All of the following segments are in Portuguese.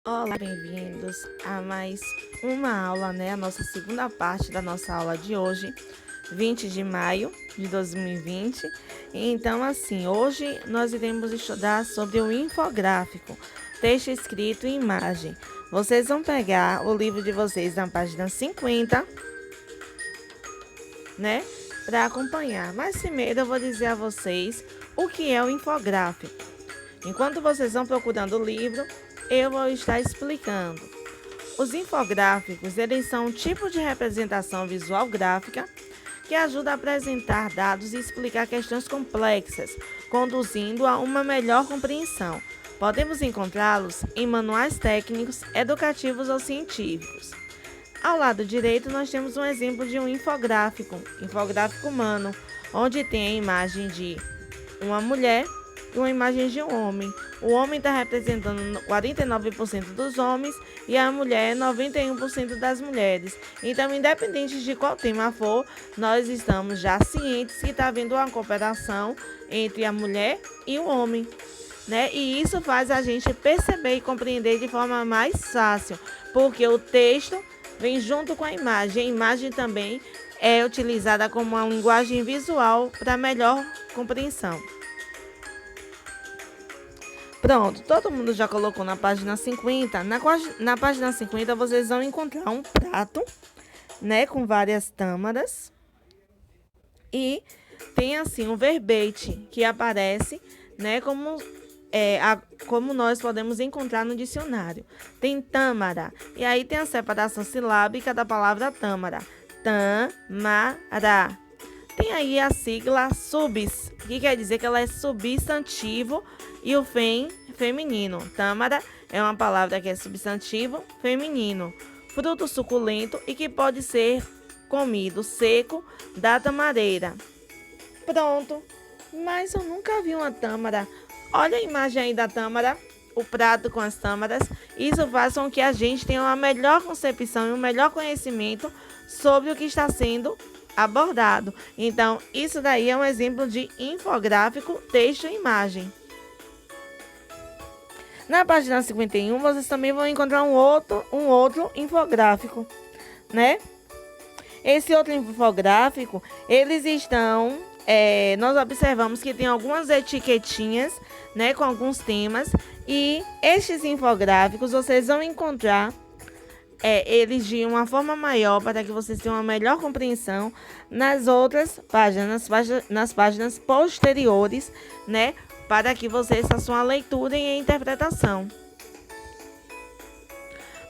Olá, bem-vindos a mais uma aula, A nossa segunda parte da nossa aula de hoje, 20 de maio de 2020. Então, assim, hoje nós iremos estudar sobre o infográfico, texto escrito e imagem. Vocês vão pegar o livro de vocês na página 50, para acompanhar. Mas primeiro eu vou dizer a vocês o que é o infográfico. Enquanto vocês vão procurando o livro, eu vou estar explicando. Os infográficos, eles são um tipo de representação visual gráfica que ajuda a apresentar dados e explicar questões complexas, conduzindo a uma melhor compreensão. Podemos encontrá-los em manuais técnicos, educativos ou científicos. Ao lado direito, nós temos um exemplo de um infográfico humano, onde tem a imagem de uma mulher e uma imagem de um homem. O homem está representando 49% dos homens e a mulher 91% das mulheres. Então, independente de qual tema for, nós estamos já cientes que está havendo uma cooperação entre a mulher e o homem. E isso faz a gente perceber e compreender de forma mais fácil, porque o texto vem junto com a imagem. A imagem também é utilizada como uma linguagem visual para melhor compreensão. Pronto, todo mundo já colocou na página 50. Na página 50 vocês vão encontrar um prato, com várias tâmaras. E tem assim um verbete que aparece, como nós podemos encontrar no dicionário. Tem tâmara, e aí tem a separação silábica da palavra tâmara. Tâmara. Tem aí a sigla subs, que quer dizer que ela é substantivo e o feminino. Tâmara é uma palavra que é substantivo feminino. Fruto suculento e que pode ser comido seco da tamareira. Pronto. Mas eu nunca vi uma tâmara. Olha a imagem aí da tâmara, o prato com as tâmaras. Isso faz com que a gente tenha uma melhor concepção e um melhor conhecimento sobre o que está sendo abordado. Então, isso daí é um exemplo de infográfico, texto e imagem. Na página 51, vocês também vão encontrar um outro infográfico, Esse outro infográfico, eles estão... nós observamos que tem algumas etiquetinhas, com alguns temas. E estes infográficos, vocês vão encontrar eles de uma forma maior para que vocês tenham uma melhor compreensão nas outras páginas, nas páginas posteriores, para que vocês façam a leitura e a interpretação.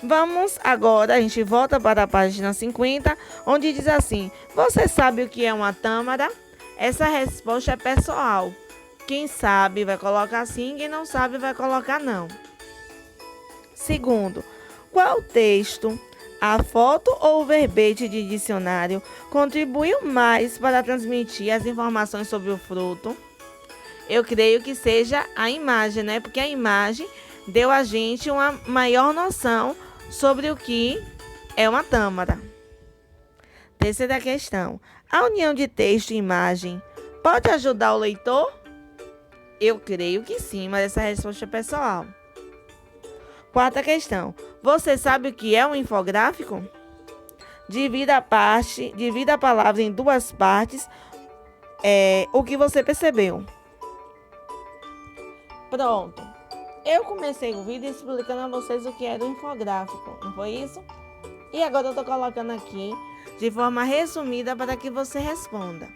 Vamos agora, a gente volta para a página 50, onde diz assim: você sabe o que é uma tâmara? Essa resposta é pessoal. Quem sabe vai colocar sim, quem não sabe vai colocar não. Segundo, qual texto, a foto ou o verbete de dicionário contribuiu mais para transmitir as informações sobre o fruto? Eu creio que seja a imagem, Porque a imagem deu a gente uma maior noção sobre o que é uma tâmara. Terceira questão. A união de texto e imagem pode ajudar o leitor? Eu creio que sim, mas essa resposta é pessoal. Quarta questão. Você sabe o que é um infográfico? Divida a palavra em duas partes. O que você percebeu? Pronto. Eu comecei o vídeo explicando a vocês o que era o infográfico, não foi isso? E agora eu estou colocando aqui de forma resumida para que você responda.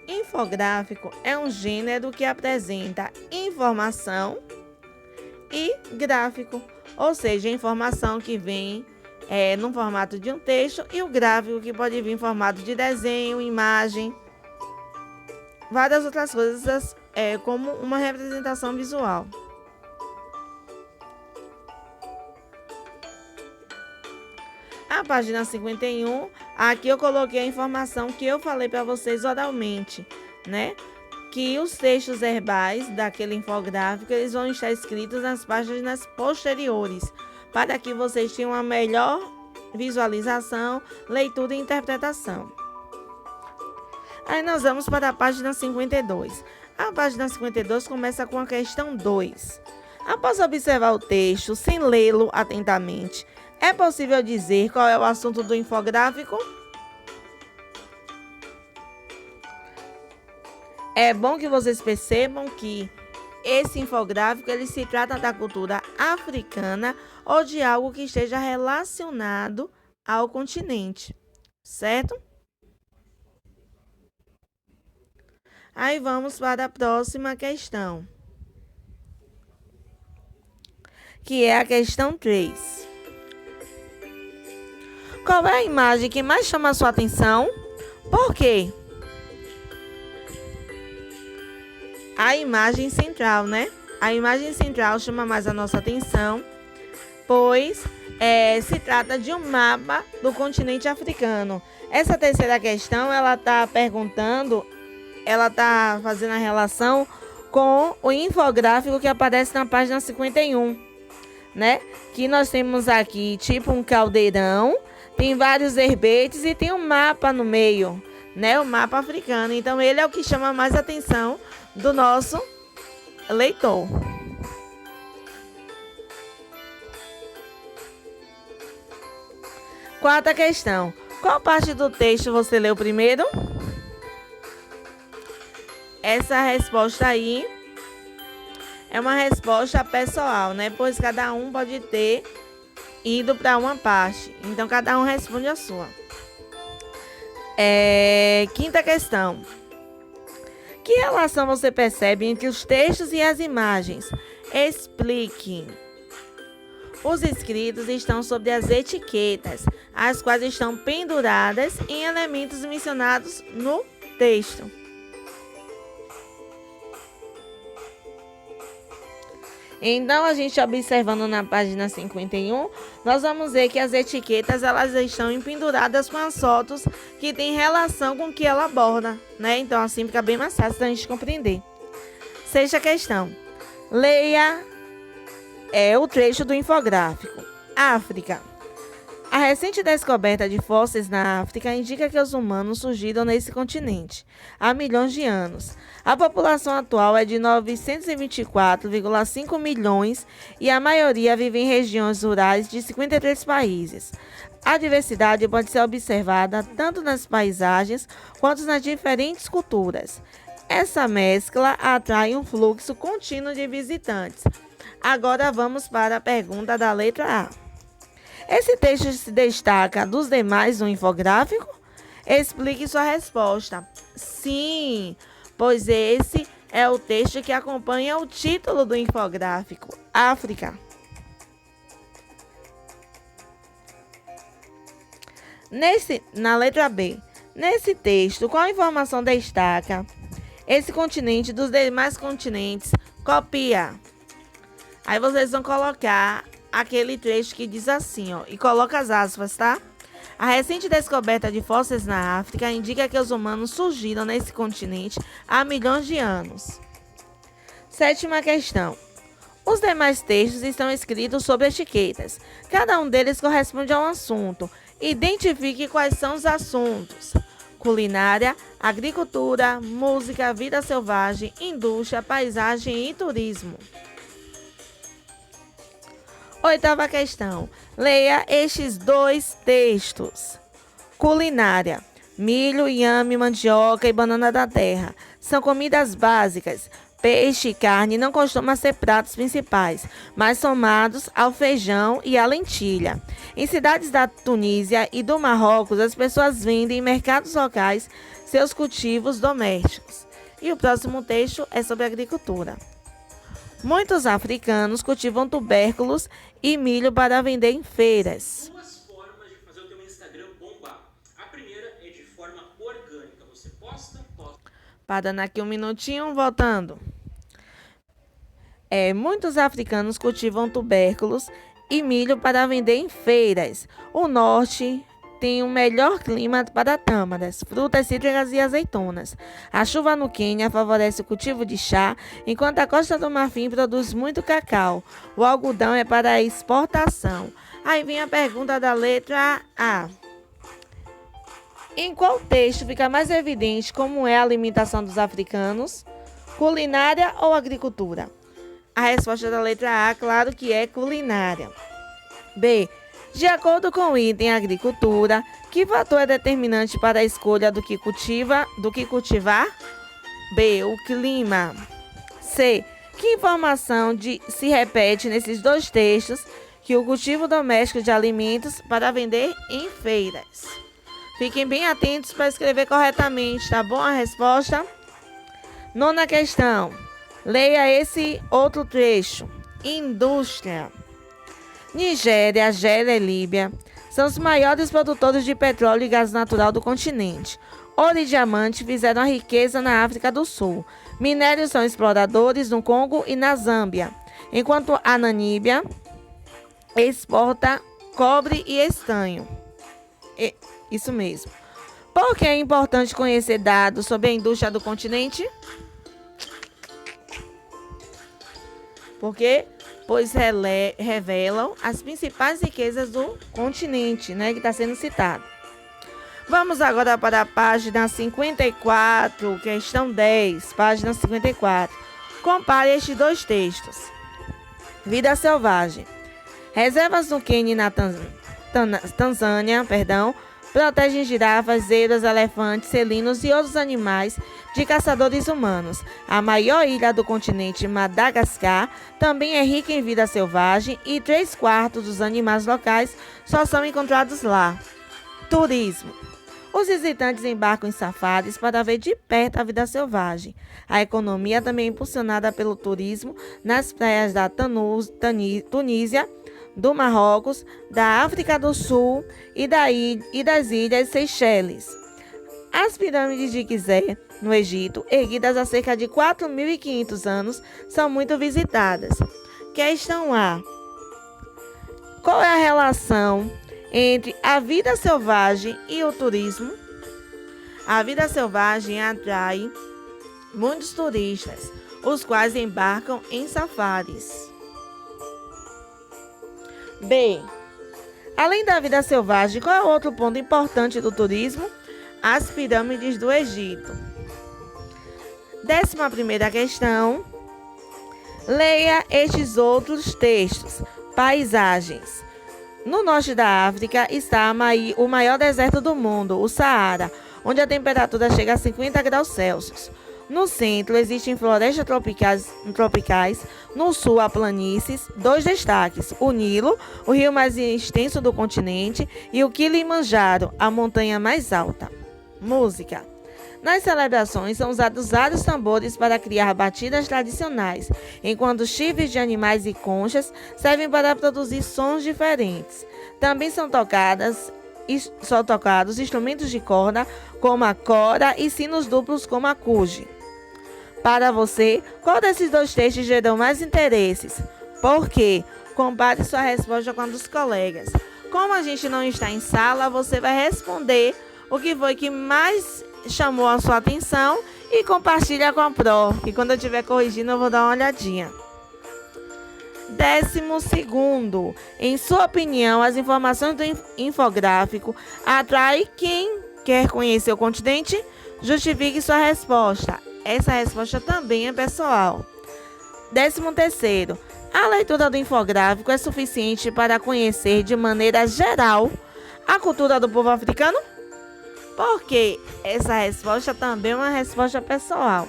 Infográfico é um gênero que apresenta informação e gráfico, ou seja, a informação que vem no formato de um texto e o gráfico que pode vir em formato de desenho, imagem, várias outras coisas, como uma representação visual. A página 51, aqui eu coloquei a informação que eu falei para vocês oralmente, Que os textos verbais daquele infográfico, eles vão estar escritos nas páginas posteriores, para que vocês tenham uma melhor visualização, leitura e interpretação. Aí nós vamos para a página 52. A página 52 começa com a questão 2. Após observar o texto, sem lê-lo atentamente, é possível dizer qual é o assunto do infográfico? É bom que vocês percebam que esse infográfico ele se trata da cultura africana ou de algo que esteja relacionado ao continente, certo? Aí vamos para a próxima questão, que é a questão 3. Qual é a imagem que mais chama a sua atenção? Por quê? A imagem central, né? A imagem central chama mais a nossa atenção, pois se trata de um mapa do continente africano. Essa terceira questão, ela está fazendo a relação com o infográfico que aparece na página 51, né? Que nós temos aqui, tipo um caldeirão, tem vários verbetes e tem um mapa no meio, né? O mapa africano. Então, ele é o que chama mais atenção do nosso leitor. Quarta questão. Qual parte do texto você leu primeiro? Essa resposta aí é uma resposta pessoal, né? Pois cada um pode ter ido para uma parte. Então, cada um responde a sua. Quinta questão. Que relação você percebe entre os textos e as imagens? Explique. Os escritos estão sobre as etiquetas, as quais estão penduradas em elementos mencionados no texto. Então, a gente observando na página 51, nós vamos ver que as etiquetas elas estão penduradas com as fotos que têm relação com o que ela aborda, né? Então, assim fica bem mais fácil da gente compreender. Sexta questão. Leia o trecho do infográfico. África. A recente descoberta de fósseis na África indica que os humanos surgiram nesse continente há milhões de anos. A população atual é de 924,5 milhões e a maioria vive em regiões rurais de 53 países. A diversidade pode ser observada tanto nas paisagens quanto nas diferentes culturas. Essa mescla atrai um fluxo contínuo de visitantes. Agora vamos para a pergunta da letra A. Esse texto se destaca dos demais no infográfico? Explique sua resposta. Sim, pois esse é o texto que acompanha o título do infográfico, África. Na letra B, nesse texto, qual informação destaca esse continente dos demais continentes? Copia. Aí vocês vão colocar aquele trecho que diz assim, ó, e coloca as aspas, tá? A recente descoberta de fósseis na África indica que os humanos surgiram nesse continente há milhões de anos. Sétima questão. Os demais textos estão escritos sobre etiquetas. Cada um deles corresponde a um assunto. Identifique quais são os assuntos: culinária, agricultura, música, vida selvagem, indústria, paisagem e turismo. Oitava questão. Leia estes dois textos. Culinária. Milho, inhame, mandioca e banana da terra são comidas básicas. Peixe e carne não costumam ser pratos principais, mas somados ao feijão e à lentilha. Em cidades da Tunísia e do Marrocos, as pessoas vendem em mercados locais seus cultivos domésticos. E o próximo texto é sobre agricultura. Muitos africanos cultivam tubérculos e milho para vender em feiras. Duas formas de fazer o teu Instagram bombar. A primeira é de forma orgânica. Você posta. Parando aqui um minutinho, voltando. Muitos africanos cultivam tubérculos e milho para vender em feiras. O norte tem o melhor clima para tâmaras, frutas cítricas e azeitonas. A chuva no Quênia favorece o cultivo de chá, enquanto a Costa do Marfim produz muito cacau. O algodão é para a exportação. Aí vem a pergunta da letra A. Em qual texto fica mais evidente como é a alimentação dos africanos? Culinária ou agricultura? A resposta da letra A, claro que é culinária. B. De acordo com o item agricultura, que fator é determinante para a escolha do que cultivar? B. O clima. C. Que informação se repete nesses dois textos que o cultivo doméstico de alimentos para vender em feiras? Fiquem bem atentos para escrever corretamente, tá bom? A resposta. Nona questão. Leia esse outro trecho. Indústria. Nigéria, Argélia e Líbia são os maiores produtores de petróleo e gás natural do continente. Ouro e diamante fizeram a riqueza na África do Sul. Minérios são exploradores no Congo e na Zâmbia, enquanto a Namíbia exporta cobre e estanho. Isso mesmo. Por que é importante conhecer dados sobre a indústria do continente? Pois revelam as principais riquezas do continente, né, que está sendo citado. Vamos agora para a página 54, questão 10, página 54. Compare estes dois textos. Vida selvagem. Reservas no Quênia e na Tanzânia, protegem girafas, zebras, elefantes, felinos e outros animais de caçadores humanos. A maior ilha do continente, Madagascar, também é rica em vida selvagem e 3/4 dos animais locais só são encontrados lá. Turismo. Os visitantes embarcam em safaris para ver de perto a vida selvagem. A economia também é impulsionada pelo turismo nas praias da Tunísia, do Marrocos, da África do Sul e das ilhas Seychelles. As pirâmides de Gizé, no Egito, erguidas há cerca de 4.500 anos, são muito visitadas. Questão A. Qual é a relação entre a vida selvagem e o turismo? A vida selvagem atrai muitos turistas, os quais embarcam em safaris. B. Além da vida selvagem, qual é o outro ponto importante do turismo? As pirâmides do Egito. 11ª questão. Leia estes outros textos. Paisagens. No norte da África está o maior deserto do mundo, o Saara, onde a temperatura chega a 50 graus Celsius. No centro existem florestas tropicais, no sul há planícies, 2 destaques, o Nilo, o rio mais extenso do continente, e o Kilimanjaro, a montanha mais alta. Música. Nas celebrações são usados vários tambores para criar batidas tradicionais, enquanto chifres de animais e conchas servem para produzir sons diferentes. Também são tocados instrumentos de corda, como a cora, e sinos duplos, como a cuge. Para você, qual desses dois textos gerou mais interesses? Por quê? Compare sua resposta com a dos colegas. Como a gente não está em sala, você vai responder o que foi que mais chamou a sua atenção e compartilha com a Pro, que quando eu estiver corrigindo eu vou dar uma olhadinha. 12º. Em sua opinião, as informações do infográfico atraem quem quer conhecer o continente? Justifique sua resposta. Essa resposta também é pessoal. 13º. A leitura do infográfico é suficiente para conhecer de maneira geral a cultura do povo africano? Porque essa resposta também é uma resposta pessoal.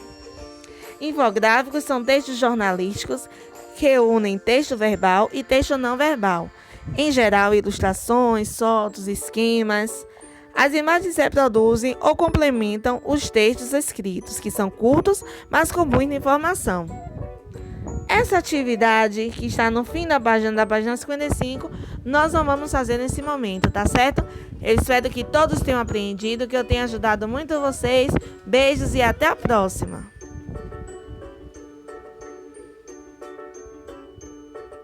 Infográficos são textos jornalísticos que unem texto verbal e texto não verbal. Em geral, ilustrações, fotos, esquemas. As imagens reproduzem ou complementam os textos escritos, que são curtos, mas com muita informação. Essa atividade, que está no fim da página 55, nós não vamos fazer nesse momento, tá certo? Eu espero que todos tenham aprendido, que eu tenha ajudado muito vocês. Beijos e até a próxima!